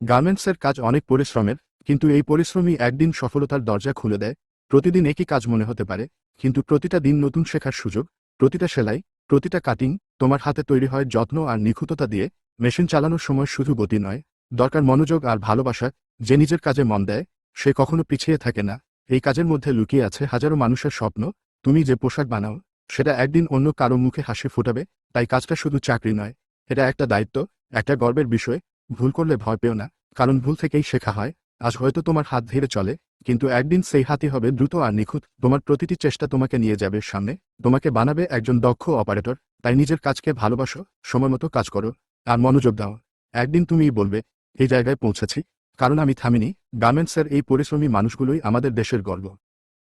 গার্মেন্টসের কাজ অনেক পরিশ্রমের, কিন্তু এই পরিশ্রমই একদিন সফলতার দরজা খুলে দেয়। প্রতিদিন একই কাজ মনে হতে পারে, কিন্তু প্রতিটা দিন নতুন শেখার সুযোগ। প্রতিটা সেলাই, প্রতিটা কাটিং তোমার হাতে তৈরি হয় যত্ন আর নিখুঁততা দিয়ে। মেশিন চালানোর সময় শুধু গতি নয়, দরকার মনোযোগ আর ভালোবাসা। যে নিজের কাজে মন দেয় সে কখনো পিছিয়ে থাকে না। এই কাজের মধ্যে লুকিয়ে আছে হাজারো মানুষের স্বপ্ন। তুমি যে পোশাক বানাও সেটা একদিন অন্য কারো মুখে হাসি ফোটাবে। তাই কাজটা শুধু চাকরি নয়, এটা একটা দায়িত্ব, একটা গর্বের বিষয়। ভুল করলে ভয় পেও না, কারণ ভুল থেকেই শেখা হয়। আজ হয়তো তোমার হাত ধীরে চলে, কিন্তু একদিন সেই হাতই হবে দ্রুত আর নিখুঁত। তোমার প্রতিটি চেষ্টা তোমাকে নিয়ে যাবে সামনে, তোমাকে বানাবে একজন দক্ষ অপারেটর। তাই নিজের কাজকে ভালোবাসো, সময়মতো কাজ করো, আর মনোযোগ দাও। একদিন তুমিই বলবে, এই জায়গায় পৌঁছেছি কারণ আমি থামিনি। গার্মেন্টসের এই পরিশ্রমী মানুষগুলোই আমাদের দেশের গর্ব।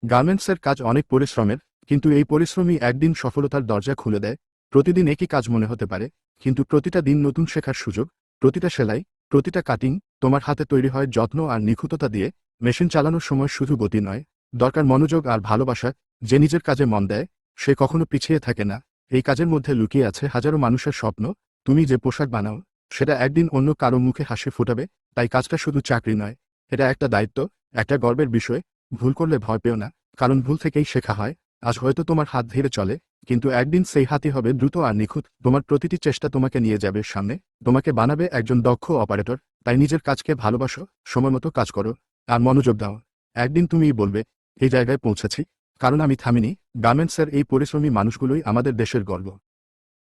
গার্মেন্টসের কাজ অনেক পরিশ্রমের, কিন্তু এই পরিশ্রমই একদিন সফলতার দরজা খুলে দেয়। প্রতিদিন একই কাজ মনে হতে পারে, কিন্তু প্রতিটা দিন নতুন শেখার সুযোগ। প্রতিটা সেলাই, প্রতিটা কাটিং তোমার হাতে তৈরি হয় যত্ন আর নিখুঁততা দিয়ে। মেশিন চালানোর সময় শুধু গতি নয়, দরকার মনোযোগ আর ভালোবাসা। যে নিজের কাজে মন দেয় সে কখনো পিছিয়ে থাকে না। এই কাজের মধ্যে লুকিয়ে আছে হাজারো মানুষের স্বপ্ন। তুমি যে পোশাক বানাও সেটা একদিন অন্য কারো মুখে হাসি ফোটাবে। তাই কাজটা শুধু চাকরি নয়, এটা একটা দায়িত্ব, একটা গর্বের বিষয়। ভুল করলে ভয় পেও না, কারণ ভুল থেকেই শেখা হয়। আজ হয়তো তোমার হাত ধীরে চলে, কিন্তু একদিন সেই হাতই হবে দ্রুত আর নিখুঁত। তোমার প্রতিটি চেষ্টা তোমাকে নিয়ে যাবে সামনে, তোমাকে বানাবে একজন দক্ষ অপারেটর। তাই নিজের কাজকে ভালোবাসো, সময়মতো কাজ করো, আর মনোযোগ দাও। একদিন তুমিই বলবে, এই জায়গায় পৌঁছেছি কারণ আমি থামিনি। গার্মেন্টসের এই পরিশ্রমী মানুষগুলোই আমাদের দেশের গর্ব।